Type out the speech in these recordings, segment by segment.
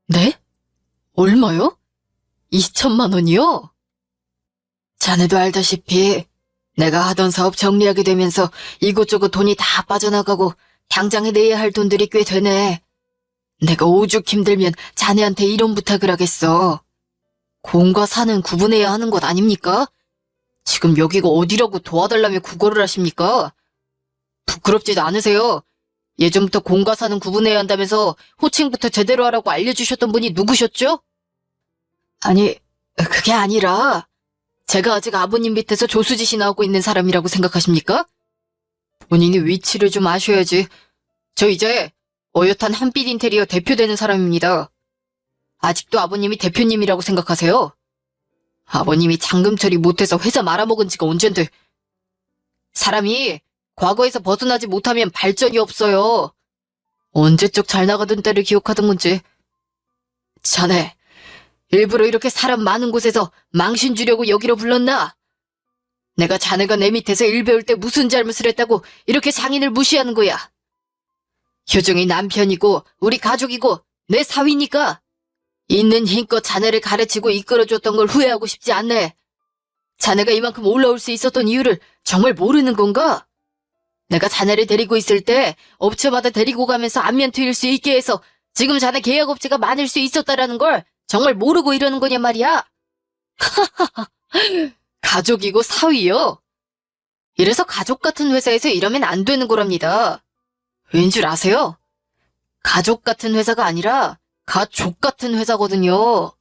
네? 얼마요? 2천만 원이요? 자네도 알다시피 내가 하던 사업 정리하게 되면서 이곳저곳 돈이 다 빠져나가고 당장에 내야 할 돈들이 꽤 되네. 내가 오죽 힘들면 자네한테 이런 부탁을 하겠어. 공과 사는 구분해야 하는 것 아닙니까? 지금 여기가 어디라고 도와달라며 구걸을 하십니까? 부끄럽지도 않으세요? 예전부터 공과 사는 구분해야 한다면서 호칭부터 제대로 하라고 알려주셨던 분이 누구셨죠? 아니, 그게 아니라 제가 아직 아버님 밑에서 조수짓이 나오고 있는 사람이라고 생각하십니까? 본인이 위치를 좀 아셔야지. 저 이제 어엿한 한빛 인테리어 대표되는 사람입니다. 아직도 아버님이 대표님이라고 생각하세요? 아버님이 잔금 처리 못해서 회사 말아먹은 지가 언젠데. 사람이 과거에서 벗어나지 못하면 발전이 없어요. 언제적 잘 나가던 때를 기억하던 건지. 자네, 일부러 이렇게 사람 많은 곳에서 망신 주려고 여기로 불렀나? 내가 자네가 내 밑에서 일 배울 때 무슨 잘못을 했다고 이렇게 장인을 무시하는 거야. 효정이 남편이고 우리 가족이고 내 사위니까 있는 힘껏 자네를 가르치고 이끌어줬던 걸 후회하고 싶지 않네. 자네가 이만큼 올라올 수 있었던 이유를 정말 모르는 건가? 내가 자네를 데리고 있을 때 업체마다 데리고 가면서 안면 트일 수 있게 해서 지금 자네 계약업체가 많을 수 있었다라는 걸 정말 모르고 이러는 거냐 말이야. 가족이고 사위요. 이래서 가족 같은 회사에서 일하면 안 되는 거랍니다. 왠 줄 아세요? 가족 같은 회사가 아니라 가족 같은 회사거든요.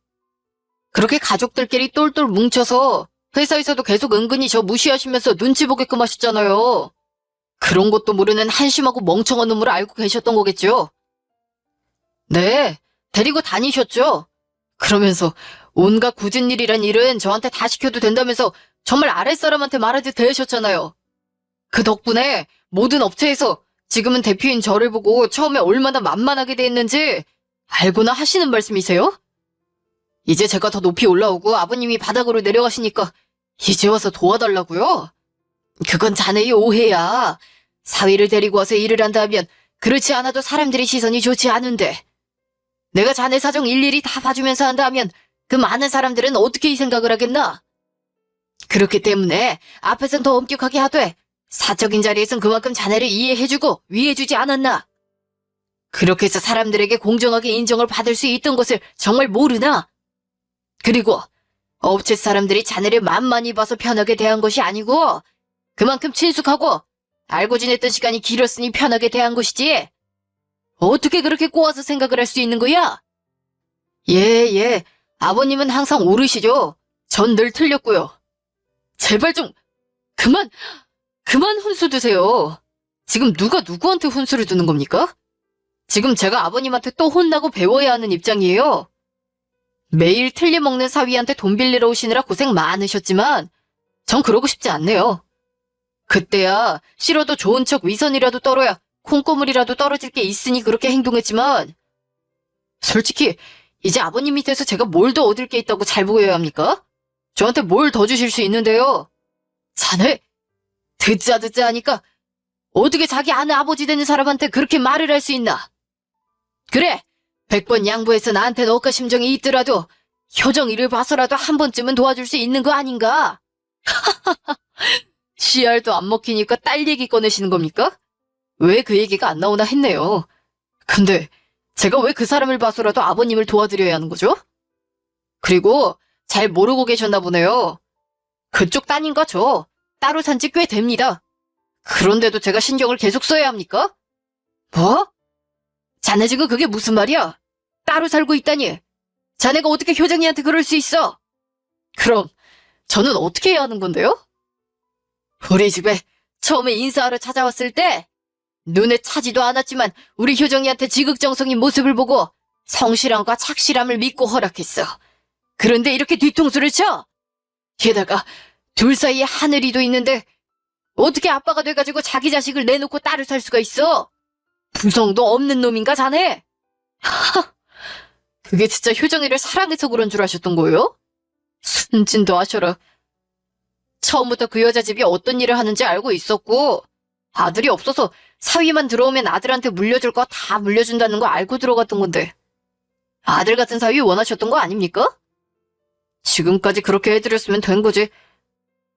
그렇게 가족들끼리 똘똘 뭉쳐서 회사에서도 계속 은근히 저 무시하시면서 눈치 보게끔 하셨잖아요. 그런 것도 모르는 한심하고 멍청한 놈을 알고 계셨던 거겠죠? 네, 데리고 다니셨죠? 그러면서 온갖 굳은 일이란 일은 저한테 다 시켜도 된다면서 정말 아랫사람한테 말하듯 대하셨잖아요. 그 덕분에 모든 업체에서 지금은 대표인 저를 보고 처음에 얼마나 만만하게 대했는지 알고나 하시는 말씀이세요? 이제 제가 더 높이 올라오고 아버님이 바닥으로 내려가시니까 이제 와서 도와달라고요? 그건 자네의 오해야. 사위를 데리고 와서 일을 한다 하면 그렇지 않아도 사람들의 시선이 좋지 않은데 내가 자네 사정 일일이 다 봐주면서 한다 하면 그 많은 사람들은 어떻게 이 생각을 하겠나? 그렇기 때문에 앞에선 더 엄격하게 하되 사적인 자리에선 그만큼 자네를 이해해주고 위해주지 않았나? 그렇게 해서 사람들에게 공정하게 인정을 받을 수 있던 것을 정말 모르나? 그리고 업체 사람들이 자네를 만만히 봐서 편하게 대한 것이 아니고 그만큼 친숙하고 알고 지냈던 시간이 길었으니 편하게 대한 것이지. 어떻게 그렇게 꼬아서 생각을 할 수 있는 거야? 예. 아버님은 항상 옳으시죠. 전 늘 틀렸고요. 제발 좀 그만 훈수 두세요. 지금 누가 누구한테 훈수를 두는 겁니까? 지금 제가 아버님한테 또 혼나고 배워야 하는 입장이에요. 매일 틀려먹는 사위한테 돈 빌리러 오시느라 고생 많으셨지만 전 그러고 싶지 않네요. 그때야 싫어도 좋은 척 위선이라도 떨어야 콩고물이라도 떨어질 게 있으니 그렇게 행동했지만 솔직히 이제 아버님 밑에서 제가 뭘 더 얻을 게 있다고 잘 보여야 합니까? 저한테 뭘 더 주실 수 있는데요? 자네 듣자 하니까 어떻게 자기 아는 아버지 되는 사람한테 그렇게 말을 할 수 있나? 그래 100번 양보해서 나한테는 억가심정이 있더라도 효정이를 봐서라도 한 번쯤은 도와줄 수 있는 거 아닌가? 씨알도 안 먹히니까 딸 얘기 꺼내시는 겁니까? 왜 그 얘기가 안 나오나 했네요. 근데 제가 왜 그 사람을 봐서라도 아버님을 도와드려야 하는 거죠? 그리고 잘 모르고 계셨나 보네요. 그쪽 따님과 저 따로 산 지 꽤 됩니다. 그런데도 제가 신경을 계속 써야 합니까? 뭐? 자네 지금 그게 무슨 말이야? 따로 살고 있다니. 자네가 어떻게 효정이한테 그럴 수 있어? 그럼 저는 어떻게 해야 하는 건데요? 우리 집에 처음에 인사하러 찾아왔을 때 눈에 차지도 않았지만 우리 효정이한테 지극정성인 모습을 보고 성실함과 착실함을 믿고 허락했어. 그런데 이렇게 뒤통수를 쳐? 게다가 둘 사이에 하늘이도 있는데 어떻게 아빠가 돼가지고 자기 자식을 내놓고 딸을 살 수가 있어? 부성도 없는 놈인가 자네? 그게 진짜 효정이를 사랑해서 그런 줄 아셨던 거예요? 순진도 하셔라. 처음부터 그 여자 집이 어떤 일을 하는지 알고 있었고 아들이 없어서 사위만 들어오면 아들한테 물려줄 거 다 물려준다는 거 알고 들어갔던 건데. 아들 같은 사위 원하셨던 거 아닙니까? 지금까지 그렇게 해드렸으면 된 거지.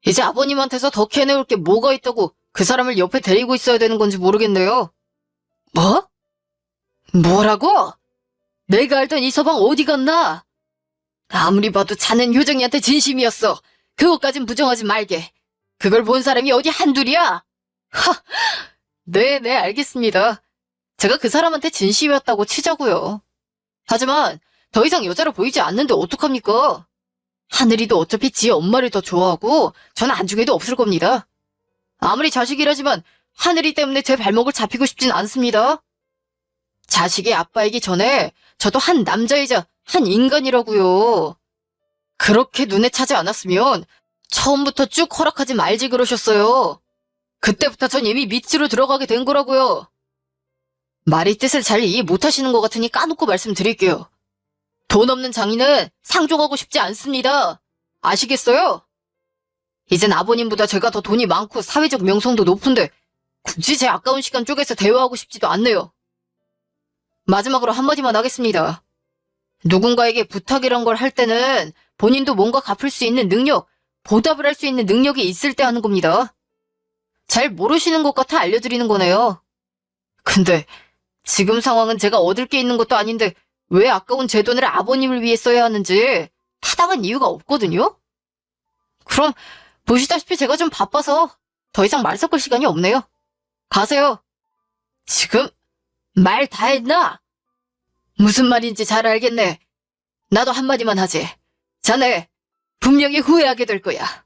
이제 아버님한테서 더 캐내올 게 뭐가 있다고 그 사람을 옆에 데리고 있어야 되는 건지 모르겠네요. 뭐? 뭐라고? 내가 알던 이 서방 어디 갔나? 아무리 봐도 자넨 효정이한테 진심이었어. 그것까진 부정하지 말게. 그걸 본 사람이 어디 한둘이야? 하, 네, 알겠습니다. 제가 그 사람한테 진심이었다고 치자고요. 하지만 더 이상 여자로 보이지 않는데 어떡합니까? 하늘이도 어차피 지 엄마를 더 좋아하고 전 안중에도 없을 겁니다. 아무리 자식이라지만 하늘이 때문에 제 발목을 잡히고 싶진 않습니다. 자식의 아빠이기 전에 저도 한 남자이자 한 인간이라고요. 그렇게 눈에 차지 않았으면 처음부터 쭉 허락하지 말지 그러셨어요. 그때부터 전 이미 밑으로 들어가게 된 거라고요. 말이 뜻을 잘 이해 못하시는 것 같으니 까놓고 말씀드릴게요. 돈 없는 장인은 상종하고 싶지 않습니다. 아시겠어요? 이젠 아버님보다 제가 더 돈이 많고 사회적 명성도 높은데 굳이 제 아까운 시간 쪼개서 대화하고 싶지도 않네요. 마지막으로 한마디만 하겠습니다. 누군가에게 부탁이란 걸 할 때는 본인도 뭔가 갚을 수 있는 능력, 보답을 할 수 있는 능력이 있을 때 하는 겁니다. 잘 모르시는 것 같아 알려드리는 거네요. 근데 지금 상황은 제가 얻을 게 있는 것도 아닌데 왜 아까운 제 돈을 아버님을 위해 써야 하는지 타당한 이유가 없거든요? 그럼 보시다시피 제가 좀 바빠서 더 이상 말 섞을 시간이 없네요. 가세요. 지금 말 다 했나? 무슨 말인지 잘 알겠네. 나도 한마디만 하지. 자네 분명히 후회하게 될 거야.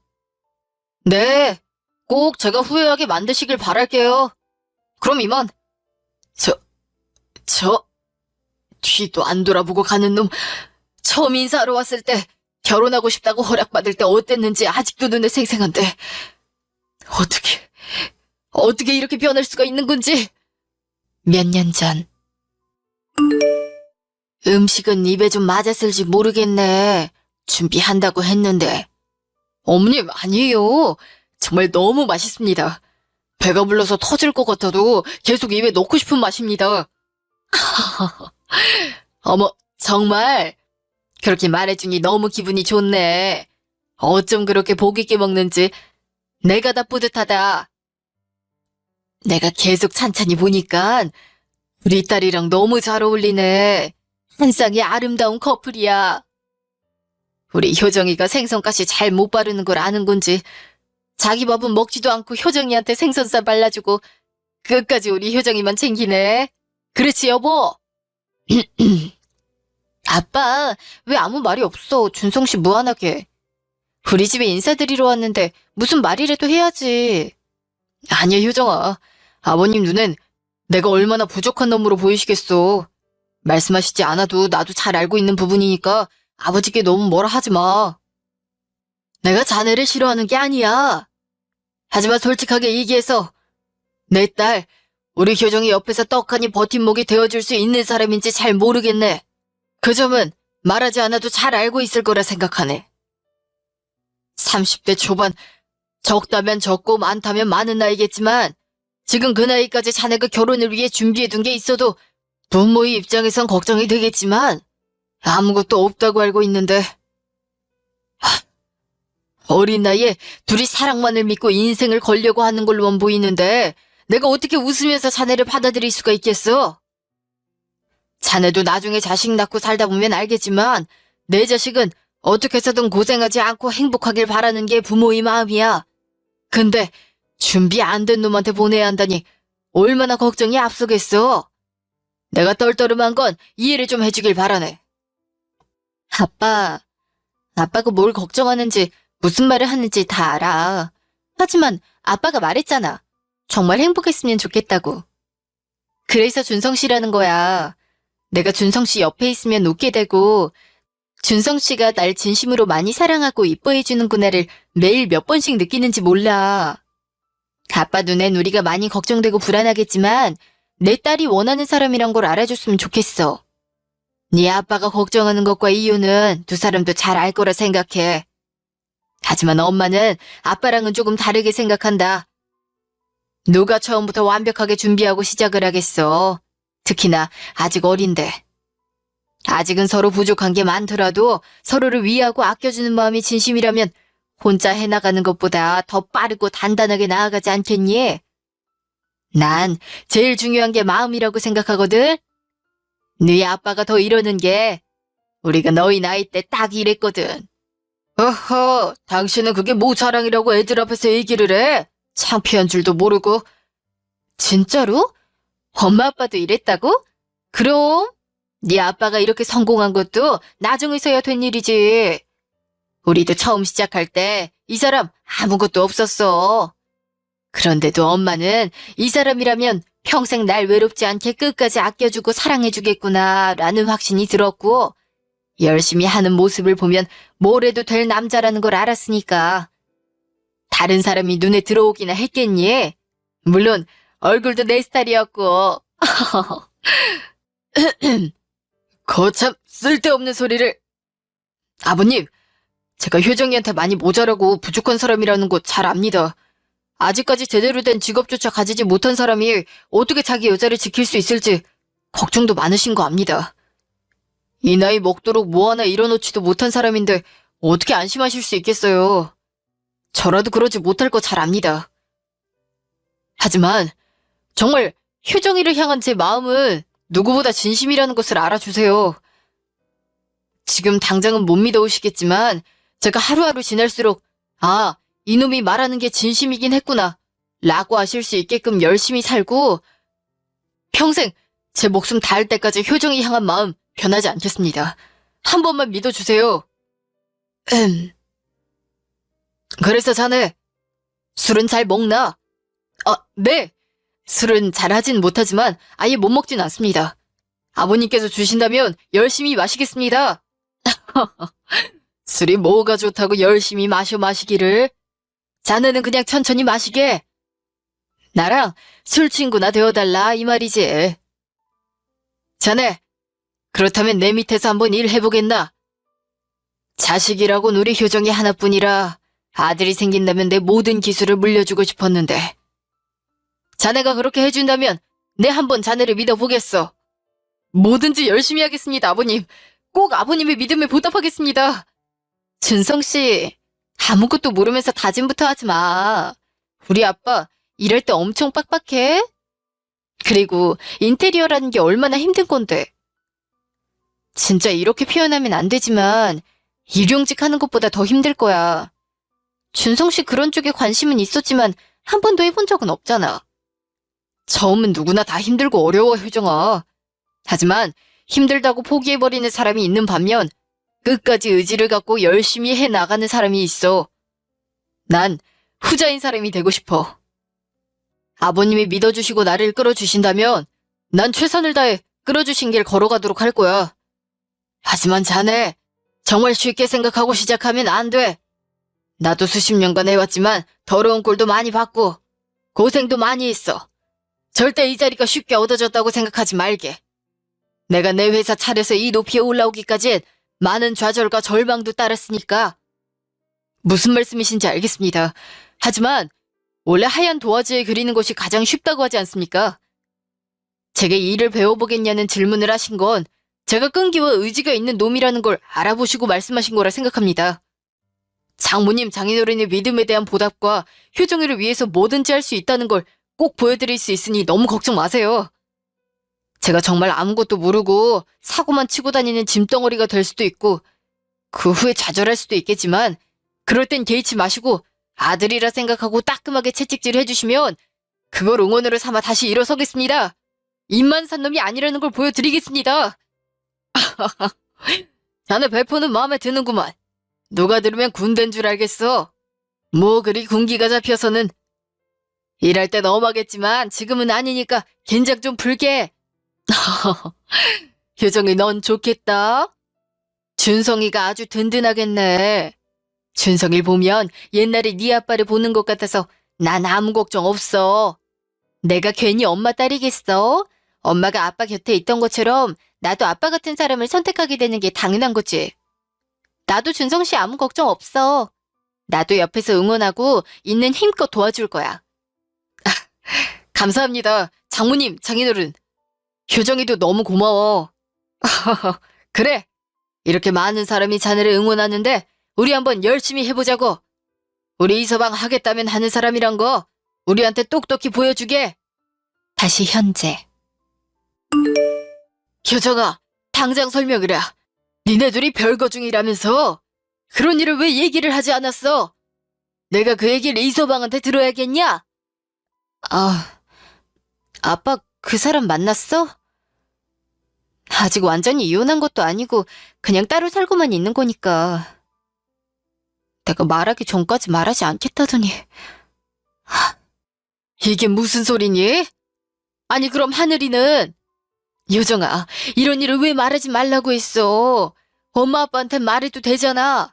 네, 꼭 제가 후회하게 만드시길 바랄게요. 그럼 이만. 뒤도 안 돌아보고 가는 놈. 처음 인사하러 왔을 때 결혼하고 싶다고 허락받을 때 어땠는지 아직도 눈에 생생한데 어떻게 이렇게 변할 수가 있는 건지. 몇 년 전. 음식은 입에 좀 맞았을지 모르겠네. 준비한다고 했는데. 어머님, 아니에요. 정말 너무 맛있습니다. 배가 불러서 터질 것 같아도 계속 입에 넣고 싶은 맛입니다. 어머, 정말 그렇게 말해주니 너무 기분이 좋네. 어쩜 그렇게 복 있게 먹는지 내가 다 뿌듯하다. 내가 계속 찬찬히 보니까 우리 딸이랑 너무 잘 어울리네. 한 쌍의 아름다운 커플이야. 우리 효정이가 생선가시 잘 못 바르는 걸 아는 건지 자기 밥은 먹지도 않고 효정이한테 생선살 발라주고 끝까지 우리 효정이만 챙기네. 그렇지 여보? 아빠, 왜 아무 말이 없어? 준성 씨 무안하게. 우리 집에 인사드리러 왔는데 무슨 말이라도 해야지. 아니야 효정아. 아버님 눈엔 내가 얼마나 부족한 놈으로 보이시겠어. 말씀하시지 않아도 나도 잘 알고 있는 부분이니까 아버지께 너무 뭐라 하지 마. 내가 자네를 싫어하는 게 아니야. 하지만 솔직하게 얘기해서 내 딸, 우리 효정이 옆에서 떡하니 버팀목이 되어줄 수 있는 사람인지 잘 모르겠네. 그 점은 말하지 않아도 잘 알고 있을 거라 생각하네. 30대 초반, 적다면 적고 많다면 많은 나이겠지만 지금 그 나이까지 자네가 결혼을 위해 준비해둔 게 있어도 부모의 입장에선 걱정이 되겠지만 아무것도 없다고 알고 있는데 어린 나이에 둘이 사랑만을 믿고 인생을 걸려고 하는 걸로만 보이는데 내가 어떻게 웃으면서 자네를 받아들일 수가 있겠어? 자네도 나중에 자식 낳고 살다 보면 알겠지만 내 자식은 어떻게 해서든 고생하지 않고 행복하길 바라는 게 부모의 마음이야. 근데 준비 안 된 놈한테 보내야 한다니 얼마나 걱정이 앞서겠어. 내가 떨떠름한 건 이해를 좀 해주길 바라네. 아빠가 뭘 걱정하는지 무슨 말을 하는지 다 알아. 하지만 아빠가 말했잖아. 정말 행복했으면 좋겠다고. 그래서 준성 씨라는 거야. 내가 준성 씨 옆에 있으면 웃게 되고 준성 씨가 날 진심으로 많이 사랑하고 이뻐해주는구나를 매일 몇 번씩 느끼는지 몰라. 아빠 눈엔 우리가 많이 걱정되고 불안하겠지만 내 딸이 원하는 사람이란 걸 알아줬으면 좋겠어. 네 아빠가 걱정하는 것과 이유는 두 사람도 잘 알 거라 생각해. 하지만 엄마는 아빠랑은 조금 다르게 생각한다. 누가 처음부터 완벽하게 준비하고 시작을 하겠어. 특히나 아직 어린데. 아직은 서로 부족한 게 많더라도 서로를 위하고 아껴주는 마음이 진심이라면 혼자 해나가는 것보다 더 빠르고 단단하게 나아가지 않겠니? 난 제일 중요한 게 마음이라고 생각하거든. 네 아빠가 더 이러는 게 우리가 너희 나이 때 딱 이랬거든. 어허, 당신은 그게 뭐 자랑이라고 애들 앞에서 얘기를 해? 창피한 줄도 모르고. 진짜로? 엄마 아빠도 이랬다고? 그럼 네 아빠가 이렇게 성공한 것도 나중에서야 된 일이지. 우리도 처음 시작할 때 이 사람 아무것도 없었어. 그런데도 엄마는 이 사람이라면 평생 날 외롭지 않게 끝까지 아껴주고 사랑해주겠구나 라는 확신이 들었고 열심히 하는 모습을 보면 뭘 해도 될 남자라는 걸 알았으니까. 다른 사람이 눈에 들어오기나 했겠니? 물론 얼굴도 내 스타일이었고. 거참 쓸데없는 소리를. 아버님, 제가 효정이한테 많이 모자라고 부족한 사람이라는 거 잘 압니다. 아직까지 제대로 된 직업조차 가지지 못한 사람이 어떻게 자기 여자를 지킬 수 있을지 걱정도 많으신 거 압니다. 이 나이 먹도록 뭐 하나 이뤄놓지도 못한 사람인데 어떻게 안심하실 수 있겠어요. 저라도 그러지 못할 거 잘 압니다. 하지만 정말 효정이를 향한 제 마음은 누구보다 진심이라는 것을 알아주세요. 지금 당장은 못 믿어오시겠지만 제가 하루하루 지날수록 아, 이놈이 말하는 게 진심이긴 했구나 라고 아실 수 있게끔 열심히 살고 평생 제 목숨 다할 때까지 효정이 향한 마음 변하지 않겠습니다. 한 번만 믿어주세요. 그래서 자네 술은 잘 먹나? 네. 술은 잘하진 못하지만 아예 못 먹진 않습니다. 아버님께서 주신다면 열심히 마시겠습니다. 술이 뭐가 좋다고 열심히 마시기를. 자네는 그냥 천천히 마시게. 나랑 술 친구나 되어달라 이 말이지. 자네, 그렇다면 내 밑에서 한번 일해보겠나? 자식이라곤 우리 효정이 하나뿐이라 아들이 생긴다면 내 모든 기술을 물려주고 싶었는데 자네가 그렇게 해준다면 내 한번 자네를 믿어보겠어. 뭐든지 열심히 하겠습니다, 아버님. 꼭 아버님의 믿음에 보답하겠습니다. 준성씨, 아무것도 모르면서 다짐부터 하지 마. 우리 아빠 일할 때 엄청 빡빡해. 그리고 인테리어라는 게 얼마나 힘든 건데. 진짜 이렇게 표현하면 안 되지만 일용직 하는 것보다 더 힘들 거야. 준성씨 그런 쪽에 관심은 있었지만 한 번도 해본 적은 없잖아. 처음은 누구나 다 힘들고 어려워, 효정아. 하지만 힘들다고 포기해버리는 사람이 있는 반면 끝까지 의지를 갖고 열심히 해나가는 사람이 있어. 난 후자인 사람이 되고 싶어. 아버님이 믿어주시고 나를 끌어주신다면 난 최선을 다해 끌어주신 길 걸어가도록 할 거야. 하지만 자네, 정말 쉽게 생각하고 시작하면 안 돼. 나도 수십 년간 해왔지만 더러운 꼴도 많이 봤고 고생도 많이 했어. 절대 이 자리가 쉽게 얻어졌다고 생각하지 말게. 내가 내 회사 차려서 이 높이에 올라오기까진 많은 좌절과 절망도 따랐으니까. 무슨 말씀이신지 알겠습니다. 하지만 원래 하얀 도화지에 그리는 것이 가장 쉽다고 하지 않습니까? 제게 일을 배워보겠냐는 질문을 하신 건 제가 끈기와 의지가 있는 놈이라는 걸 알아보시고 말씀하신 거라 생각합니다. 장모님, 장인어른의 믿음에 대한 보답과 효정이를 위해서 뭐든지 할 수 있다는 걸 꼭 보여드릴 수 있으니 너무 걱정 마세요. 제가 정말 아무것도 모르고 사고만 치고 다니는 짐덩어리가 될 수도 있고 그 후에 좌절할 수도 있겠지만 그럴 땐 개의치 마시고 아들이라 생각하고 따끔하게 채찍질 해주시면 그걸 응원으로 삼아 다시 일어서겠습니다. 입만 산 놈이 아니라는 걸 보여드리겠습니다. 자네 배포는 마음에 드는구만. 누가 들으면 군대인 줄 알겠어. 뭐 그리 군기가 잡혀서는. 일할 땐 엄하겠지만 지금은 아니니까 긴장 좀 풀게. 효정이 넌 좋겠다. 준성이가 아주 든든하겠네. 준성이를 보면 옛날에 네 아빠를 보는 것 같아서 난 아무 걱정 없어. 내가 괜히 엄마 딸이겠어? 엄마가 아빠 곁에 있던 것처럼 나도 아빠 같은 사람을 선택하게 되는 게 당연한 거지. 나도 준성씨 아무 걱정 없어. 나도 옆에서 응원하고 있는 힘껏 도와줄 거야. 감사합니다. 장모님, 장인어른. 효정이도 너무 고마워. 그래. 이렇게 많은 사람이 자네를 응원하는데 우리 한번 열심히 해보자고. 우리 이서방 하겠다면 하는 사람이란 거 우리한테 똑똑히 보여주게. 다시 현재. 효정아, 당장 설명을 해. 니네 둘이 별거 중이라면서 그런 일을 왜 얘기를 하지 않았어? 내가 그 얘기를 이서방한테 들어야겠냐? 아빠 그 사람 만났어? 아직 완전히 이혼한 것도 아니고 그냥 따로 살고만 있는 거니까. 내가 말하기 전까지 말하지 않겠다더니. 이게 무슨 소리니? 아니 그럼 하늘이는? 요정아, 이런 일을 왜 말하지 말라고 했어? 엄마 아빠한테 말해도 되잖아.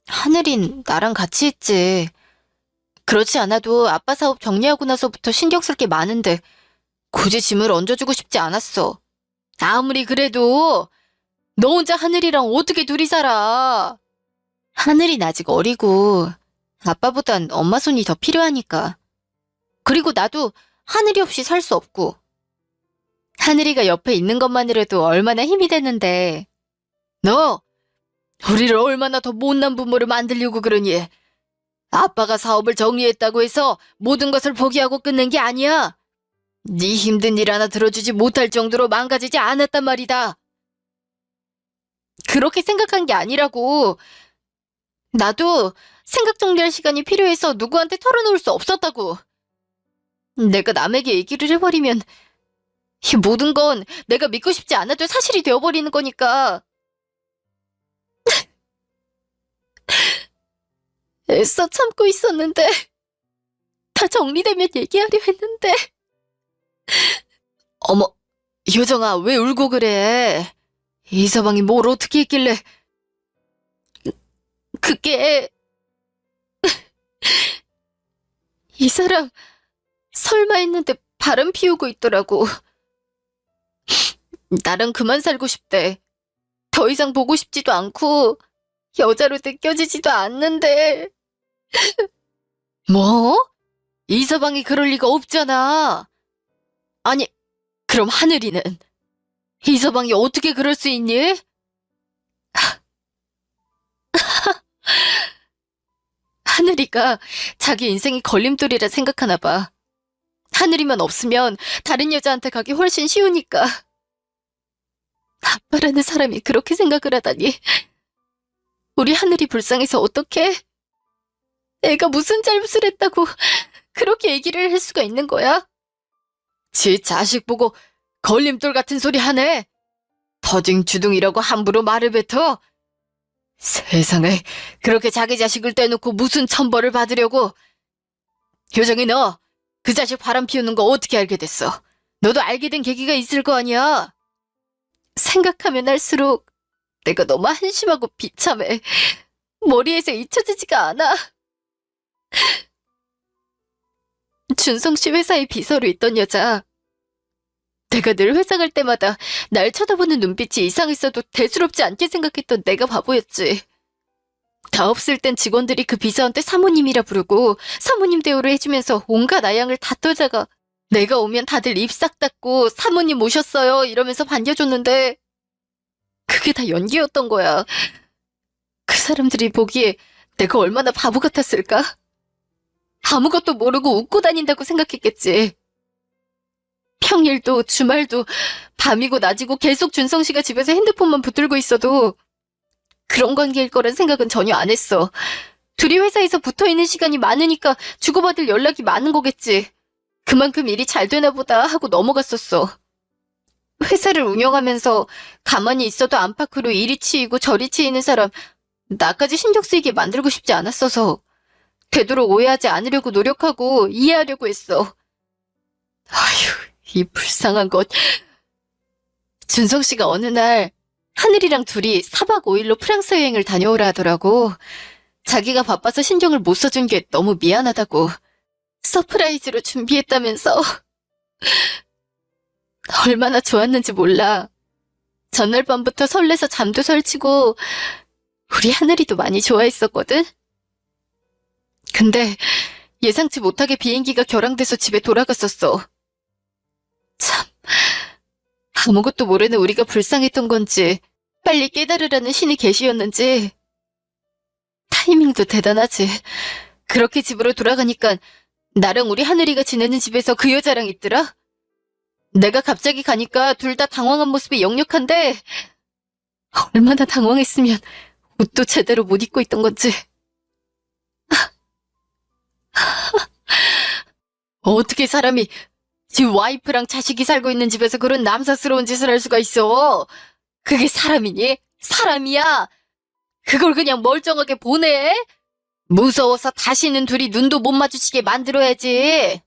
하늘인 나랑 같이 있지. 그렇지 않아도 아빠 사업 정리하고 나서부터 신경 쓸 게 많은데 굳이 짐을 얹어주고 싶지 않았어. 아무리 그래도 너 혼자 하늘이랑 어떻게 둘이 살아? 하늘이는 아직 어리고 아빠보단 엄마 손이 더 필요하니까. 그리고 나도 하늘이 없이 살 수 없고. 하늘이가 옆에 있는 것만으로도 얼마나 힘이 되는데. 너 우리를 얼마나 더 못난 부모를 만들려고 그러니? 아빠가 사업을 정리했다고 해서 모든 것을 포기하고 끝낸 게 아니야. 네 힘든 일 하나 들어주지 못할 정도로 망가지지 않았단 말이다. 그렇게 생각한 게 아니라고. 나도 생각 정리할 시간이 필요해서 누구한테 털어놓을 수 없었다고. 내가 남에게 얘기를 해버리면 이 모든 건 내가 믿고 싶지 않아도 사실이 되어버리는 거니까. 애써 참고 있었는데 다 정리되면 얘기하려 했는데. 어머, 효정아, 왜 울고 그래? 이서방이 뭘 어떻게 했길래. 그게 이 사람 설마 했는데 바람 피우고 있더라고. 나랑 그만 살고 싶대. 더 이상 보고 싶지도 않고 여자로 느껴지지도 않는데. 뭐? 이서방이 그럴 리가 없잖아. 아니, 그럼 하늘이는? 이서방이 어떻게 그럴 수 있니? 하늘이가 자기 인생이 걸림돌이라 생각하나 봐. 하늘이만 없으면 다른 여자한테 가기 훨씬 쉬우니까. 아빠라는 사람이 그렇게 생각을 하다니. 우리 하늘이 불쌍해서 어떡해? 애가 무슨 잘못을 했다고 그렇게 얘기를 할 수가 있는 거야? 지 자식 보고 걸림돌 같은 소리 하네. 터징주둥이라고 함부로 말을 뱉어? 세상에, 그렇게 자기 자식을 떼놓고 무슨 천벌을 받으려고. 효정이 너 그 자식 바람 피우는 거 어떻게 알게 됐어? 너도 알게 된 계기가 있을 거 아니야? 생각하면 할수록 내가 너무 한심하고 비참해. 머리에서 잊혀지지가 않아. 준성 씨 회사의 비서로 있던 여자. 내가 늘 회사 갈 때마다 날 쳐다보는 눈빛이 이상했어도 대수롭지 않게 생각했던 내가 바보였지. 다 없을 땐 직원들이 그 비서한테 사모님이라 부르고 사모님 대우를 해주면서 온갖 아양을 다 떨다가 내가 오면 다들 입 싹 닫고 사모님 모셨어요 이러면서 반겨줬는데 그게 다 연기였던 거야. 그 사람들이 보기에 내가 얼마나 바보 같았을까? 아무것도 모르고 웃고 다닌다고 생각했겠지. 평일도 주말도 밤이고 낮이고 계속 준성 씨가 집에서 핸드폰만 붙들고 있어도 그런 관계일 거란 생각은 전혀 안 했어. 둘이 회사에서 붙어있는 시간이 많으니까 주고받을 연락이 많은 거겠지. 그만큼 일이 잘 되나 보다 하고 넘어갔었어. 회사를 운영하면서 가만히 있어도 안팎으로 이리 치이고 저리 치이는 사람 나까지 신경 쓰이게 만들고 싶지 않았어서 되도록 오해하지 않으려고 노력하고 이해하려고 했어. 아휴, 이 불쌍한 것. 준성 씨가 어느 날 하늘이랑 둘이 4박 5일로 프랑스 여행을 다녀오라 하더라고. 자기가 바빠서 신경을 못 써준 게 너무 미안하다고. 서프라이즈로 준비했다면서. 얼마나 좋았는지 몰라. 전날 밤부터 설레서 잠도 설치고 우리 하늘이도 많이 좋아했었거든. 근데 예상치 못하게 비행기가 결항돼서 집에 돌아갔었어. 참, 아무것도 모르는 우리가 불쌍했던 건지 빨리 깨달으라는 신이 계시였는지 타이밍도 대단하지. 그렇게 집으로 돌아가니까 나랑 우리 하늘이가 지내는 집에서 그 여자랑 있더라. 내가 갑자기 가니까 둘 다 당황한 모습이 역력한데 얼마나 당황했으면 옷도 제대로 못 입고 있던 건지. 어떻게 사람이 지 와이프랑 자식이 살고 있는 집에서 그런 남사스러운 짓을 할 수가 있어? 그게 사람이니? 사람이야? 그걸 그냥 멀쩡하게 보내? 무서워서 다시는 둘이 눈도 못 마주치게 만들어야지.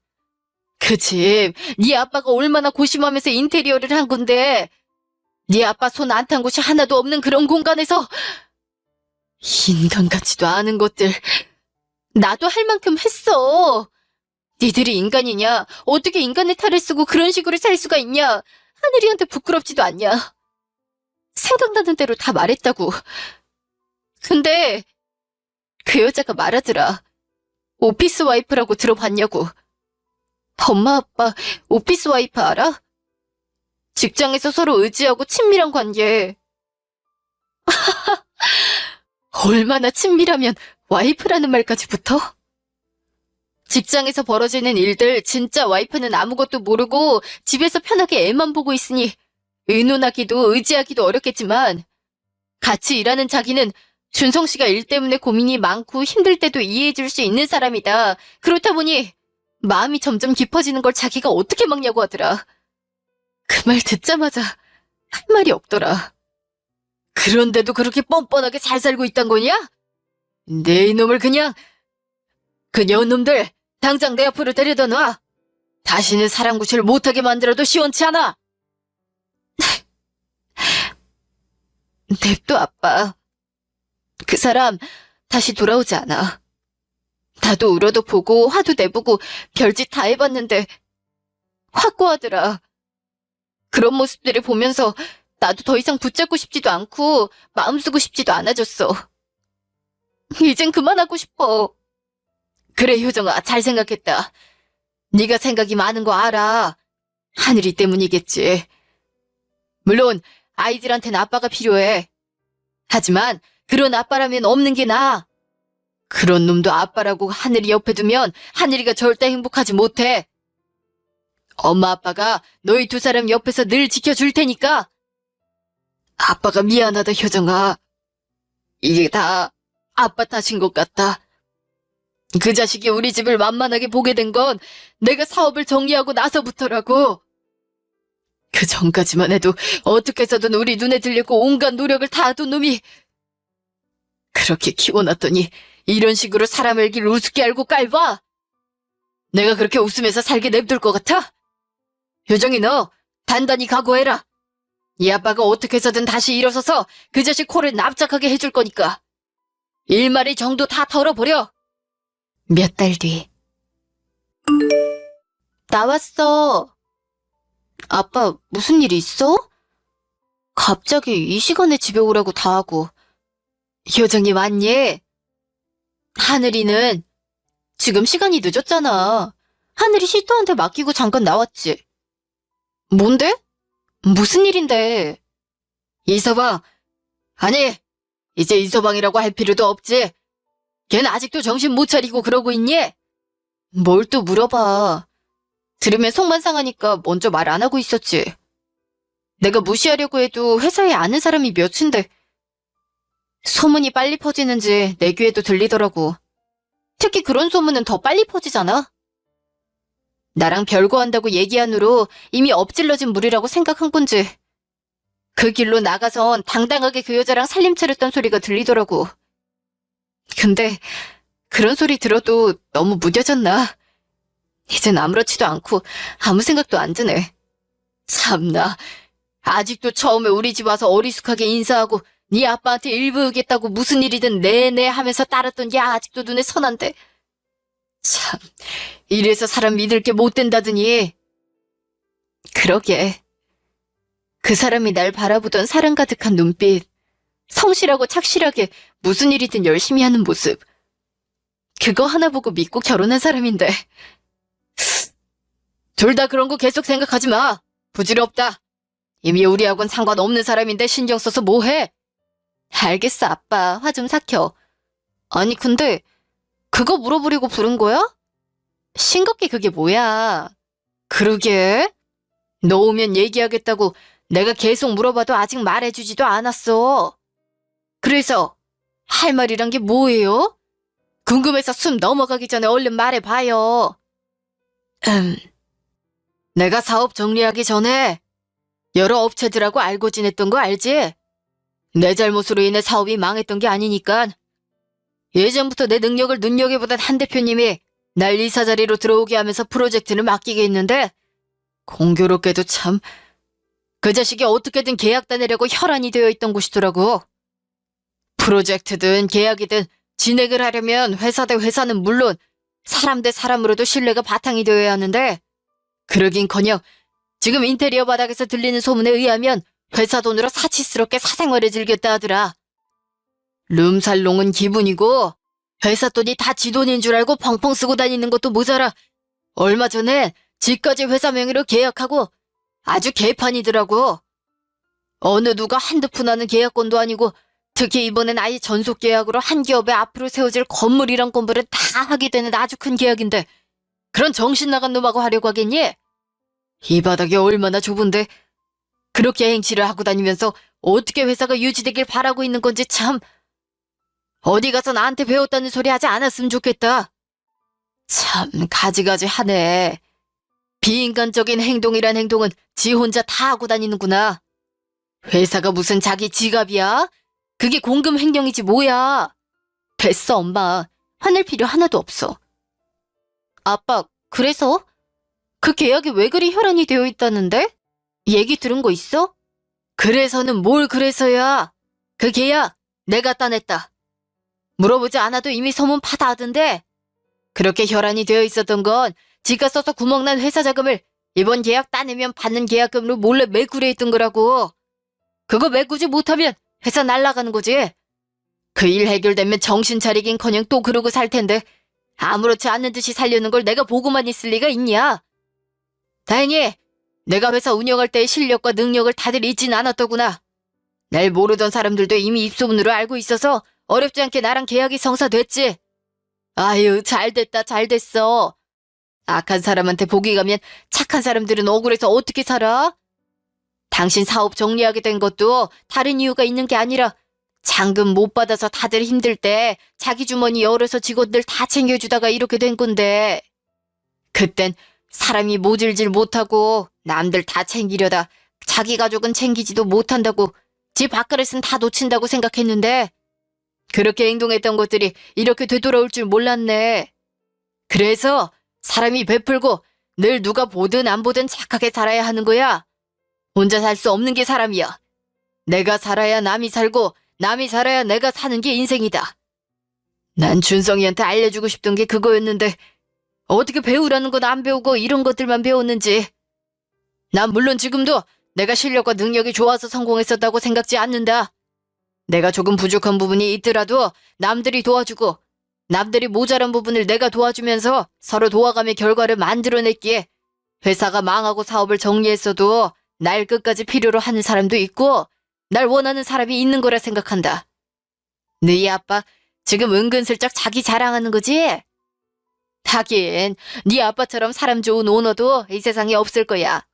그 집, 네 아빠가 얼마나 고심하면서 인테리어를 한 건데 네 아빠 손 안 탄 곳이 하나도 없는 그런 공간에서 인간 같지도 않은 것들. 나도 할 만큼 했어. 니들이 인간이냐? 어떻게 인간의 탈을 쓰고 그런 식으로 살 수가 있냐? 하늘이한테 부끄럽지도 않냐? 생각나는 대로 다 말했다고. 근데 그 여자가 말하더라. 오피스 와이프라고 들어봤냐고. 엄마 아빠 오피스 와이프 알아? 직장에서 서로 의지하고 친밀한 관계. 얼마나 친밀하면 와이프라는 말까지 붙어? 직장에서 벌어지는 일들 진짜 와이프는 아무것도 모르고 집에서 편하게 애만 보고 있으니 의논하기도 의지하기도 어렵겠지만 같이 일하는 자기는 준성 씨가 일 때문에 고민이 많고 힘들 때도 이해해줄 수 있는 사람이다. 그렇다 보니 마음이 점점 깊어지는 걸 자기가 어떻게 막냐고 하더라. 그 말 듣자마자 할 말이 없더라. 그런데도 그렇게 뻔뻔하게 잘 살고 있단 거냐? 내 이놈을 그냥 그 년놈들 당장 내 앞으로 데려다 놔. 다시는 사랑 구실을 못하게 만들어도 시원치 않아. 냅둬 아빠. 그 사람 다시 돌아오지 않아. 나도 울어도 보고 화도 내보고 별짓 다 해봤는데 확고하더라. 그런 모습들을 보면서 나도 더 이상 붙잡고 싶지도 않고 마음 쓰고 싶지도 않아졌어. 이젠 그만하고 싶어. 그래 효정아, 잘 생각했다. 네가 생각이 많은 거 알아. 하늘이 때문이겠지. 물론 아이들한테는 아빠가 필요해. 하지만 그런 아빠라면 없는 게 나아. 그런 놈도 아빠라고 하늘이 옆에 두면 하늘이가 절대 행복하지 못해. 엄마 아빠가 너희 두 사람 옆에서 늘 지켜줄 테니까. 아빠가 미안하다 효정아. 이게 다 아빠 탓인 것 같다. 그 자식이 우리 집을 만만하게 보게 된 건 내가 사업을 정리하고 나서부터라고. 그 전까지만 해도 어떻게 해서든 우리 눈에 들려고 온갖 노력을 다하던 놈이 그렇게 키워놨더니 이런 식으로 사람을 길 우습게 알고 깔봐. 내가 그렇게 웃으면서 살게 냅둘 것 같아? 효정이 너 단단히 각오해라. 이 아빠가 어떻게 해서든 다시 일어서서 그 자식 코를 납작하게 해줄 거니까. 일마리 정도 다 털어버려. 몇 달 뒤. 나왔어. 아빠 무슨 일 있어? 갑자기 이 시간에 집에 오라고 다 하고. 효정이 왔니? 하늘이는 지금 시간이 늦었잖아. 하늘이 시터한테 맡기고 잠깐 나왔지. 뭔데? 무슨 일인데? 이서방. 아니, 이제 이서방이라고 할 필요도 없지. 걔는 아직도 정신 못 차리고 그러고 있니? 뭘 또 물어봐. 들으면 속만 상하니까 먼저 말 안 하고 있었지. 내가 무시하려고 해도 회사에 아는 사람이 몇인데 소문이 빨리 퍼지는지 내 귀에도 들리더라고. 특히 그런 소문은 더 빨리 퍼지잖아. 나랑 별거한다고 얘기한 후로 이미 엎질러진 물이라고 생각한 건지 그 길로 나가선 당당하게 그 여자랑 살림 차렸던 소리가 들리더라고. 근데 그런 소리 들어도 너무 무뎌졌나? 이젠 아무렇지도 않고 아무 생각도 안 드네. 참나, 아직도 처음에 우리 집 와서 어리숙하게 인사하고 네 아빠한테 일부으겠다고 무슨 일이든 네네 하면서 따랐던 게 아직도 눈에 선한데. 참, 이래서 사람 믿을 게 못 된다더니. 그러게. 그 사람이 날 바라보던 사랑 가득한 눈빛, 성실하고 착실하게 무슨 일이든 열심히 하는 모습. 그거 하나 보고 믿고 결혼한 사람인데. 둘 다 그런 거 계속 생각하지 마. 부질없다. 이미 우리하고는 상관없는 사람인데 신경 써서 뭐해? 알겠어, 아빠. 화 좀 삭혀. 아니, 근데 그거 물어보려고 부른 거야? 싱겁게 그게 뭐야? 그러게. 너 오면 얘기하겠다고 내가 계속 물어봐도 아직 말해주지도 않았어. 그래서 할 말이란 게 뭐예요? 궁금해서 숨 넘어가기 전에 얼른 말해봐요. 내가 사업 정리하기 전에 여러 업체들하고 알고 지냈던 거 알지? 내 잘못으로 인해 사업이 망했던 게 아니니까. 예전부터 내 능력을 눈여겨보던 한 대표님이 날 이사 자리로 들어오게 하면서 프로젝트를 맡기게 했는데 공교롭게도 참 그 자식이 어떻게든 계약 따내려고 혈안이 되어 있던 곳이더라고. 프로젝트든 계약이든 진행을 하려면 회사 대 회사는 물론 사람 대 사람으로도 신뢰가 바탕이 되어야 하는데 그러긴커녕 지금 인테리어 바닥에서 들리는 소문에 의하면 회사 돈으로 사치스럽게 사생활을 즐겼다 하더라. 룸살롱은 기분이고 회사 돈이 다 지 돈인 줄 알고 펑펑 쓰고 다니는 것도 모자라 얼마 전에 지까지 회사 명의로 계약하고 아주 개판이더라고. 어느 누가 한두 푼 하는 계약건도 아니고 특히 이번엔 아예 전속 계약으로 한 기업에 앞으로 세워질 건물이란 건물을 다 하게 되는 아주 큰 계약인데 그런 정신 나간 놈하고 하려고 하겠니? 이 바닥이 얼마나 좁은데 그렇게 행치를 하고 다니면서 어떻게 회사가 유지되길 바라고 있는 건지 참 어디 가서 나한테 배웠다는 소리 하지 않았으면 좋겠다. 참 가지가지 하네. 비인간적인 행동이란 행동은 지 혼자 다 하고 다니는구나. 회사가 무슨 자기 지갑이야? 그게 공금 횡령이지 뭐야. 됐어 엄마. 화낼 필요 하나도 없어. 아빠 그래서? 그 계약이 왜 그리 혈안이 되어 있다는데? 얘기 들은 거 있어? 그래서는 뭘 그래서야. 그 계약 내가 따냈다. 물어보지 않아도 이미 소문 파다하던데 그렇게 혈안이 되어 있었던 건 지가 써서 구멍난 회사 자금을 이번 계약 따내면 받는 계약금으로 몰래 메꾸려 했던 거라고. 그거 메꾸지 못하면 회사 날아가는 거지. 그 일 해결되면 정신 차리긴커녕 또 그러고 살 텐데 아무렇지 않은 듯이 살려는 걸 내가 보고만 있을 리가 있냐. 다행히 내가 회사 운영할 때의 실력과 능력을 다들 잊진 않았더구나. 날 모르던 사람들도 이미 입소문으로 알고 있어서 어렵지 않게 나랑 계약이 성사됐지. 아유 잘됐다 잘됐어. 악한 사람한테 복이 가면 착한 사람들은 억울해서 어떻게 살아? 당신 사업 정리하게 된 것도 다른 이유가 있는 게 아니라 잔금 못 받아서 다들 힘들 때 자기 주머니 열어서 직원들 다 챙겨주다가 이렇게 된 건데 그땐 사람이 모질질 못하고 남들 다 챙기려다 자기 가족은 챙기지도 못한다고 지 밥그릇은 다 놓친다고 생각했는데 그렇게 행동했던 것들이 이렇게 되돌아올 줄 몰랐네. 그래서 사람이 베풀고 늘 누가 보든 안 보든 착하게 살아야 하는 거야. 혼자 살 수 없는 게 사람이야. 내가 살아야 남이 살고 남이 살아야 내가 사는 게 인생이다. 난 준성이한테 알려주고 싶던 게 그거였는데 어떻게 배우라는 건 안 배우고 이런 것들만 배웠는지. 난 물론 지금도 내가 실력과 능력이 좋아서 성공했었다고 생각지 않는다. 내가 조금 부족한 부분이 있더라도 남들이 도와주고 남들이 모자란 부분을 내가 도와주면서 서로 도와가며 결과를 만들어냈기에 회사가 망하고 사업을 정리했어도 날 끝까지 필요로 하는 사람도 있고 날 원하는 사람이 있는 거라 생각한다. 너희 아빠 지금 은근슬쩍 자기 자랑하는 거지? 하긴 네 아빠처럼 사람 좋은 오너도 이 세상에 없을 거야.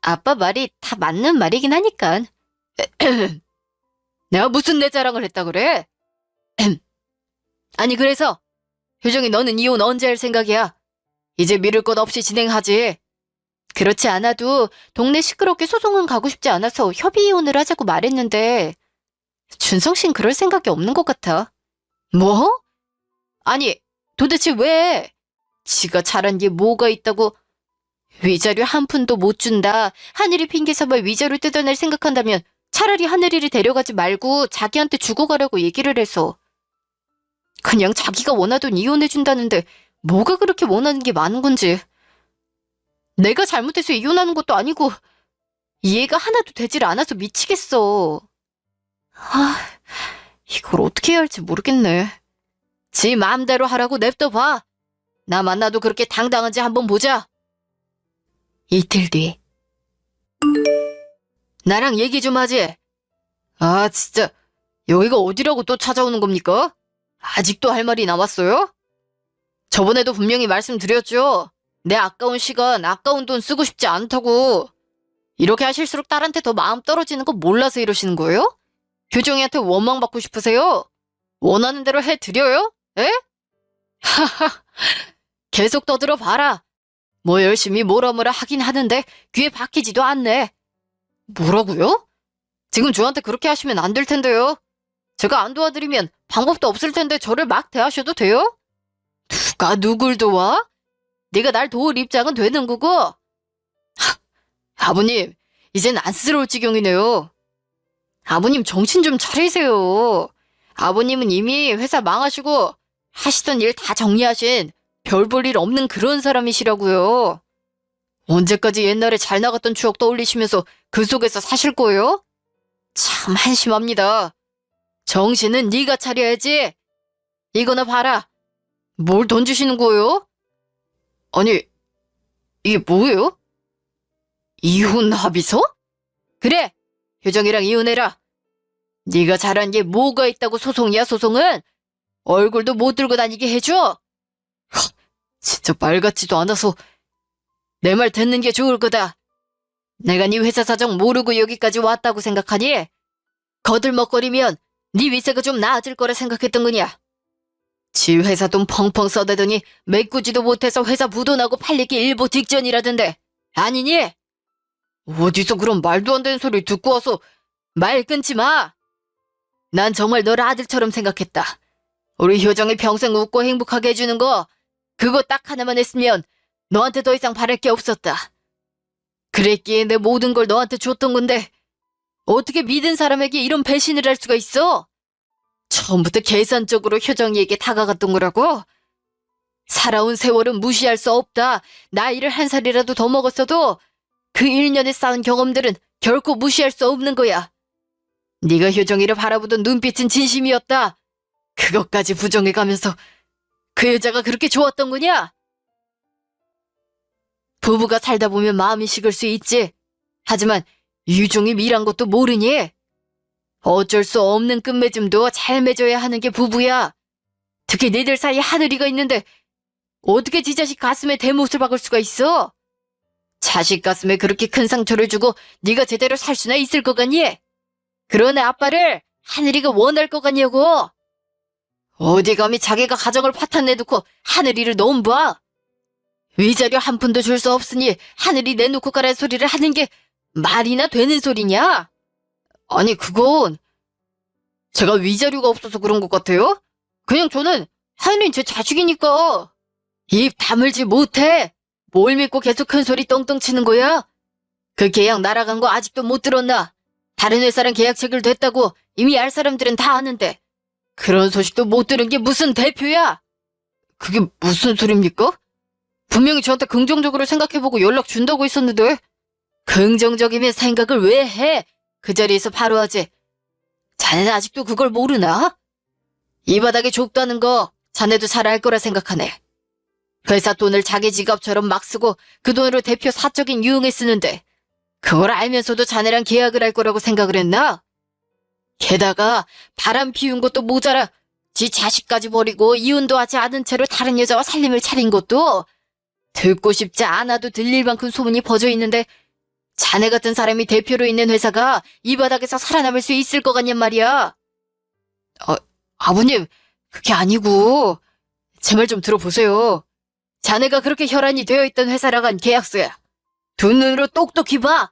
아빠 말이 다 맞는 말이긴 하니까. 내가 무슨 내 자랑을 했다 그래? 아니 그래서 효정이 너는 이혼 언제 할 생각이야? 이제 미룰 것 없이 진행하지. 그렇지 않아도 동네 시끄럽게 소송은 가고 싶지 않아서 협의 이혼을 하자고 말했는데 준성 씨는 그럴 생각이 없는 것 같아. 뭐? 아니 도대체 왜? 지가 잘한 게 뭐가 있다고 위자료 한 푼도 못 준다. 하늘이 핑계 삼아 위자료 뜯어낼 생각한다면 차라리 하늘이를 데려가지 말고 자기한테 주고 가라고 얘기를 해서. 그냥 자기가 원하던 이혼해준다는데 뭐가 그렇게 원하는 게 많은 건지. 내가 잘못해서 이혼하는 것도 아니고 이해가 하나도 되질 않아서 미치겠어. 이걸 어떻게 해야 할지 모르겠네. 지 마음대로 하라고 냅둬봐. 나 만나도 그렇게 당당한지 한번 보자. 이틀 뒤. 나랑 얘기 좀 하지. 아, 진짜. 여기가 어디라고 또 찾아오는 겁니까? 아직도 할 말이 남았어요? 저번에도 분명히 말씀드렸죠. 내 아까운 시간, 아까운 돈 쓰고 싶지 않다고. 이렇게 하실수록 딸한테 더 마음 떨어지는 거 몰라서 이러시는 거예요? 효정이한테 원망받고 싶으세요? 원하는 대로 해드려요? 에? 하하, 계속 떠들어봐라. 뭐 열심히 뭐라 하긴 하는데 귀에 박히지도 않네. 뭐라고요? 지금 저한테 그렇게 하시면 안 될 텐데요. 제가 안 도와드리면 방법도 없을 텐데 저를 막 대하셔도 돼요? 누가 누굴 도와? 네가 날 도울 입장은 되는 거고. 하, 아버님, 이젠 안쓰러울 지경이네요. 아버님 정신 좀 차리세요. 아버님은 이미 회사 망하시고 하시던 일 다 정리하신 별 볼 일 없는 그런 사람이시라고요. 언제까지 옛날에 잘 나갔던 추억 떠올리시면서 그 속에서 사실 거예요? 참 한심합니다. 정신은 네가 차려야지. 이거나 봐라. 뭘 던지시는 거예요? 아니, 이게 뭐예요? 이혼 합의서? 그래, 효정이랑 이혼해라. 네가 잘한 게 뭐가 있다고 소송이야, 소송은? 얼굴도 못 들고 다니게 해줘. 진짜 말 같지도 않아서 내 말 듣는 게 좋을 거다. 내가 네 회사 사정 모르고 여기까지 왔다고 생각하니? 거들먹거리면 네 위세가 좀 나아질 거라 생각했던 거냐? 지 회사 돈 펑펑 써대더니 메꾸지도 못해서 회사 부도나고 팔리기 일보 직전이라던데 아니니? 어디서 그런 말도 안 되는 소리 듣고 와서 말 끊지 마. 난 정말 널 아들처럼 생각했다. 우리 효정이 평생 웃고 행복하게 해주는 거 그거 딱 하나만 했으면 너한테 더 이상 바랄 게 없었다. 그랬기에 내 모든 걸 너한테 줬던 건데 어떻게 믿은 사람에게 이런 배신을 할 수가 있어? 처음부터 계산적으로 효정이에게 다가갔던 거라고? 살아온 세월은 무시할 수 없다. 나이를 한 살이라도 더 먹었어도 그 1년에 쌓은 경험들은 결코 무시할 수 없는 거야. 네가 효정이를 바라보던 눈빛은 진심이었다. 그것까지 부정해가면서 그 여자가 그렇게 좋았던 거냐? 부부가 살다 보면 마음이 식을 수 있지. 하지만 유종이 미란 것도 모르니? 어쩔 수 없는 끝맺음도 잘 맺어야 하는 게 부부야. 특히 니들 사이에 하늘이가 있는데 어떻게 지 자식 가슴에 대못을 박을 수가 있어? 자식 가슴에 그렇게 큰 상처를 주고 네가 제대로 살 수나 있을 것 같니? 그런 애 아빠를 하늘이가 원할 것 같냐고? 어디 감히 자기가 가정을 파탄 내놓고 하늘이를 넘봐? 위자료 한 푼도 줄 수 없으니 하늘이 내놓고 가라는 소리를 하는 게 말이나 되는 소리냐? 아니 그건 제가 위자료가 없어서 그런 것 같아요? 그냥 저는 하늘이는 제 자식이니까. 입 다물지 못해. 뭘 믿고 계속 큰 소리 떵떵 치는 거야? 그 계약 날아간 거 아직도 못 들었나? 다른 회사랑 계약 체결됐다고 이미 알 사람들은 다 아는데 그런 소식도 못 들은 게 무슨 대표야? 그게 무슨 소리입니까? 분명히 저한테 긍정적으로 생각해보고 연락 준다고 했었는데. 긍정적이면 생각을 왜 해? 그 자리에서 바로 하지. 자네는 아직도 그걸 모르나? 이 바닥에 좁다는 거 자네도 잘 알 거라 생각하네. 회사 돈을 자기 지갑처럼 막 쓰고 그 돈으로 대표 사적인 유흥에 쓰는데 그걸 알면서도 자네랑 계약을 할 거라고 생각을 했나? 게다가 바람 피운 것도 모자라 지 자식까지 버리고 이혼도 하지 않은 채로 다른 여자와 살림을 차린 것도 듣고 싶지 않아도 들릴 만큼 소문이 퍼져 있는데 자네 같은 사람이 대표로 있는 회사가 이 바닥에서 살아남을 수 있을 것 같냔 말이야. 아버님, 그게 아니고 제 말 좀 들어보세요. 자네가 그렇게 혈안이 되어 있던 회사랑은 계약서야. 두 눈으로 똑똑히 봐.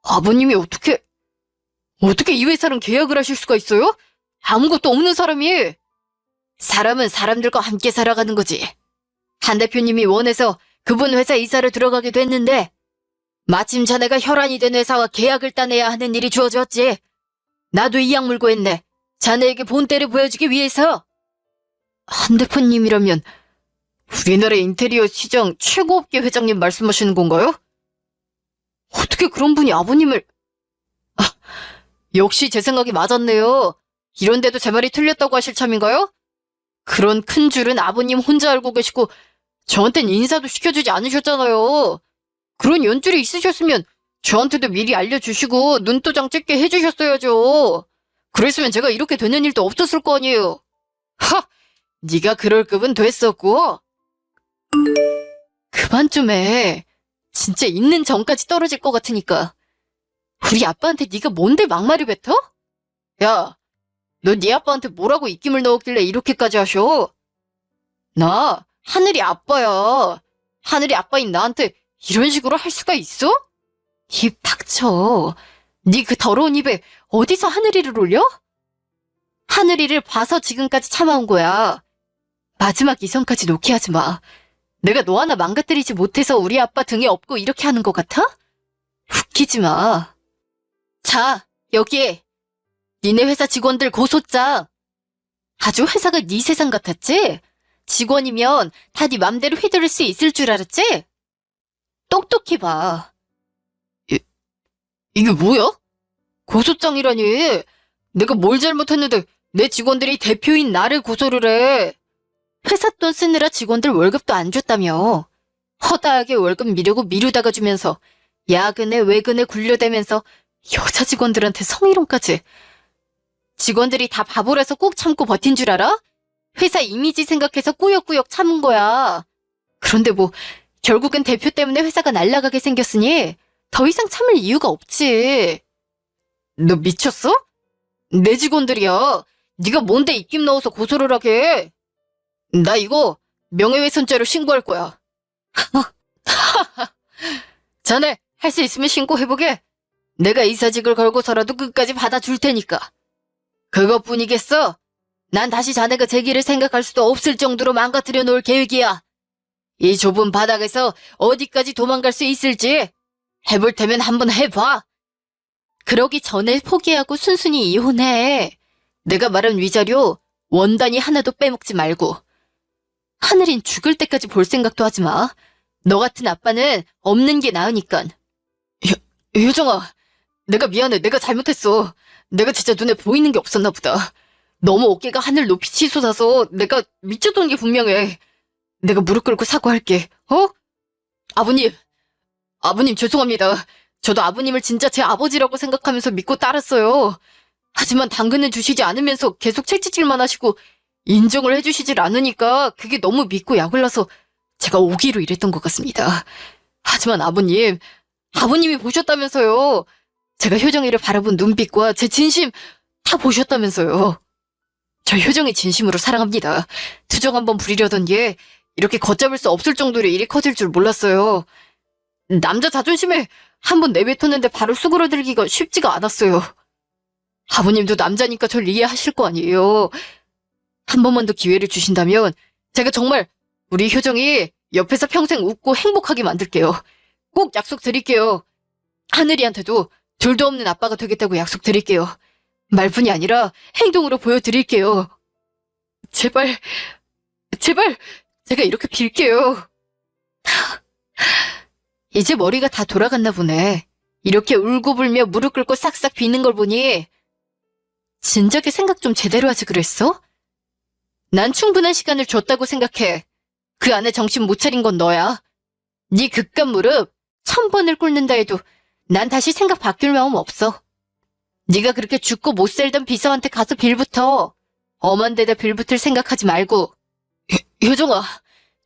아버님이 어떻게 이 회사랑 계약을 하실 수가 있어요? 아무것도 없는 사람이. 사람은 사람들과 함께 살아가는 거지. 한 대표님이 원해서 그분 회사 이사를 들어가게 됐는데 마침 자네가 혈안이 된 회사와 계약을 따내야 하는 일이 주어졌지. 나도 이 약물고 했네. 자네에게 본때를 보여주기 위해서. 한 대표님이라면 우리나라 인테리어 시장 최고업계 회장님 말씀하시는 건가요? 어떻게 그런 분이 아버님을... 역시 제 생각이 맞았네요. 이런데도 제 말이 틀렸다고 하실 참인가요? 그런 큰 줄은 아버님 혼자 알고 계시고 저한텐 인사도 시켜주지 않으셨잖아요. 그런 연줄이 있으셨으면 저한테도 미리 알려주시고 눈도장 찍게 해주셨어야죠. 그랬으면 제가 이렇게 되는 일도 없었을 거 아니에요. 하! 네가 그럴 급은 됐었고. 그만 좀 해. 진짜 있는 정까지 떨어질 것 같으니까. 우리 아빠한테 네가 뭔데 막말을 뱉어? 야, 너 네 아빠한테 뭐라고 입김을 넣었길래 이렇게까지 하셔? 나 하늘이 아빠야. 하늘이 아빠인 나한테 이런 식으로 할 수가 있어? 입 닥쳐. 네 그 더러운 입에 어디서 하늘이를 올려? 하늘이를 봐서 지금까지 참아온 거야. 마지막 이성까지 놓게 하지 마. 내가 너 하나 망가뜨리지 못해서 우리 아빠 등에 업고 이렇게 하는 것 같아? 웃기지 마. 자, 여기에. 니네 회사 직원들 고소장. 아주 회사가 네 세상 같았지? 직원이면 다 네 맘대로 휘두를 수 있을 줄 알았지? 똑똑히 봐. 이게 뭐야? 고소장이라니. 내가 뭘 잘못했는데 내 직원들이 대표인 나를 고소를 해. 회사 돈 쓰느라 직원들 월급도 안 줬다며. 허다하게 월급 미루고 미루다가 주면서 야근에 외근에 굴려대면서 여자 직원들한테 성희롱까지. 직원들이 다 바보라서 꾹 참고 버틴 줄 알아? 회사 이미지 생각해서 꾸역꾸역 참은 거야. 그런데 뭐 결국은 대표 때문에 회사가 날아가게 생겼으니 더 이상 참을 이유가 없지. 너 미쳤어? 내 직원들이야. 네가 뭔데 입김 넣어서 고소를 하게. 나 이거 명예훼손죄로 신고할 거야. 자네 할 수 있으면 신고해보게. 내가 이사직을 걸고서라도 끝까지 받아줄 테니까. 그것뿐이겠어? 난 다시 자네가 제 길을 생각할 수도 없을 정도로 망가뜨려 놓을 계획이야. 이 좁은 바닥에서 어디까지 도망갈 수 있을지 해볼 테면 한번 해봐. 그러기 전에 포기하고 순순히 이혼해. 내가 말한 위자료 원단이 하나도 빼먹지 말고. 하늘인 죽을 때까지 볼 생각도 하지 마. 너 같은 아빠는 없는 게 나으니깐. 효정아, 내가 미안해. 내가 잘못했어. 내가 진짜 눈에 보이는 게 없었나 보다. 너무 어깨가 하늘 높이 치솟아서 내가 미쳐도는 게 분명해. 내가 무릎 꿇고 사과할게. 어? 아버님 죄송합니다. 저도 아버님을 진짜 제 아버지라고 생각하면서 믿고 따랐어요. 하지만 당근은 주시지 않으면서 계속 채찍질만 하시고 인정을 해주시질 않으니까 그게 너무 믿고 약을 놔서 제가 오기로 이랬던 것 같습니다. 하지만 아버님이 보셨다면서요. 제가 효정이를 바라본 눈빛과 제 진심 다 보셨다면서요. 저 효정이 진심으로 사랑합니다. 투정 한번 부리려던 게 이렇게 걷잡을 수 없을 정도로 일이 커질 줄 몰랐어요. 남자 자존심에 한번 내뱉었는데 바로 수그러들기가 쉽지가 않았어요. 아버님도 남자니까 절 이해하실 거 아니에요. 한 번만 더 기회를 주신다면 제가 정말 우리 효정이 옆에서 평생 웃고 행복하게 만들게요. 꼭 약속드릴게요. 하늘이한테도 둘도 없는 아빠가 되겠다고 약속드릴게요. 말뿐이 아니라 행동으로 보여드릴게요. 제발 제가 이렇게 빌게요. 이제 머리가 다 돌아갔나 보네. 이렇게 울고불며 무릎 꿇고 싹싹 비는 걸 보니 진작에 생각 좀 제대로 하지 그랬어? 난 충분한 시간을 줬다고 생각해. 그 안에 정신 못 차린 건 너야. 네 그깟 무릎 1000번을 꿇는다 해도 난 다시 생각 바뀔 마음 없어. 네가 그렇게 죽고 못 살던 비서한테 가서 빌붙어. 엄한 데다 빌붙을 생각하지 말고. 효정아,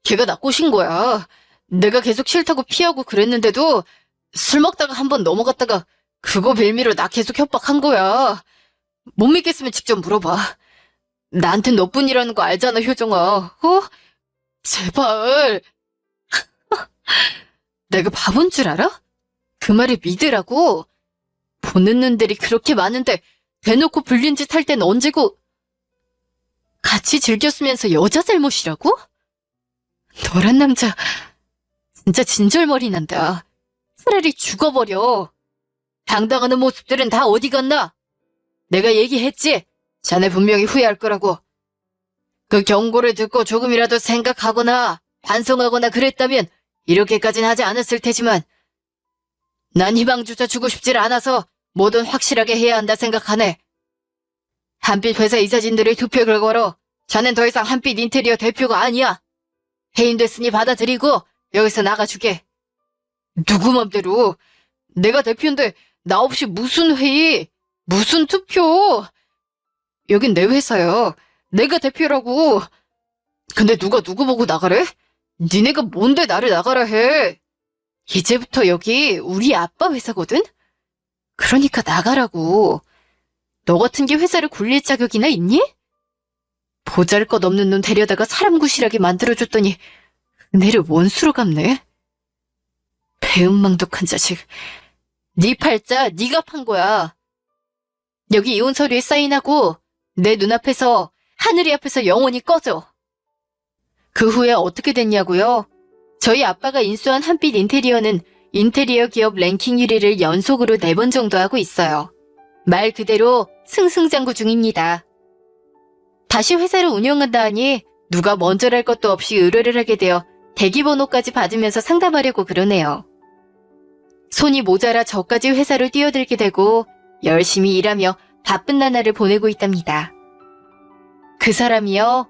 걔가 나 꼬신 거야. 내가 계속 싫다고 피하고 그랬는데도 술 먹다가 한번 넘어갔다가 그거 빌미로 나 계속 협박한 거야. 못 믿겠으면 직접 물어봐. 나한텐 너뿐이라는 거 알잖아, 효정아. 어? 제발. 내가 바본 줄 알아? 그 말을 믿으라고? 보는 눈들이 그렇게 많은데 대놓고 불린 짓 할 땐 언제고 같이 즐겼으면서 여자 잘못이라고? 너란 남자 진짜 진절머리 난다. 차라리 죽어버려. 당당하는 모습들은 다 어디 갔나? 내가 얘기했지? 자네 분명히 후회할 거라고. 그 경고를 듣고 조금이라도 생각하거나 반성하거나 그랬다면 이렇게까진 하지 않았을 테지만 난 희망조차 주고 싶질 않아서 뭐든 확실하게 해야 한다 생각하네. 한빛 회사 이사진들의 투표를 걸어 자넨 더 이상 한빛 인테리어 대표가 아니야. 해임됐으니 받아들이고 여기서 나가주게. 누구 맘대로. 내가 대표인데 나 없이 무슨 회의, 무슨 투표. 여긴 내 회사야. 내가 대표라고. 근데 누가 누구 보고 나가래? 니네가 뭔데 나를 나가라 해. 이제부터 여기 우리 아빠 회사거든? 그러니까 나가라고. 너 같은 게 회사를 굴릴 자격이나 있니? 보잘것없는 놈 데려다가 사람 구실하게 만들어줬더니 은혜를 원수로 갚네. 배은망덕한 자식. 네 팔자 네가 판 거야. 여기 이혼 서류에 사인하고 내 눈앞에서 하늘이 앞에서 영원히 꺼져. 그 후에 어떻게 됐냐고요? 저희 아빠가 인수한 한빛 인테리어는 인테리어 기업 랭킹 1위를 연속으로 4번 정도 하고 있어요. 말 그대로 승승장구 중입니다. 다시 회사를 운영한다 하니 누가 먼저랄 것도 없이 의뢰를 하게 되어 대기번호까지 받으면서 상담하려고 그러네요. 손이 모자라 저까지 회사로 뛰어들게 되고 열심히 일하며 바쁜 나날을 보내고 있답니다. 그 사람이요.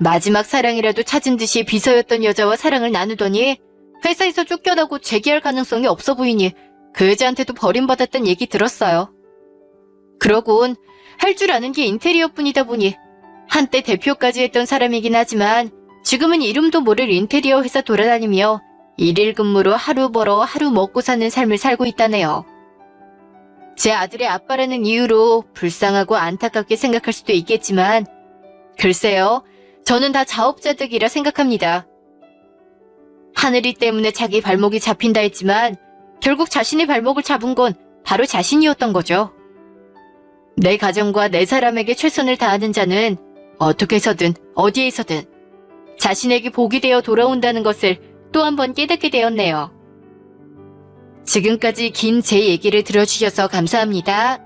마지막 사랑이라도 찾은 듯이 비서였던 여자와 사랑을 나누더니 회사에서 쫓겨나고 재기할 가능성이 없어 보이니 그 여자한테도 버림받았단 얘기 들었어요. 그러곤 할 줄 아는 게 인테리어뿐이다 보니 한때 대표까지 했던 사람이긴 하지만 지금은 이름도 모를 인테리어 회사 돌아다니며 일일 근무로 하루 벌어 하루 먹고 사는 삶을 살고 있다네요. 제 아들의 아빠라는 이유로 불쌍하고 안타깝게 생각할 수도 있겠지만 글쎄요, 저는 다 자업자득이라 생각합니다. 하늘이 때문에 자기 발목이 잡힌다 했지만 결국 자신의 발목을 잡은 건 바로 자신이었던 거죠. 내 가정과 내 사람에게 최선을 다하는 자는 어떻게 해서든 어디에서든 자신에게 복이 되어 돌아온다는 것을 또 한 번 깨닫게 되었네요. 지금까지 긴 제 얘기를 들어주셔서 감사합니다.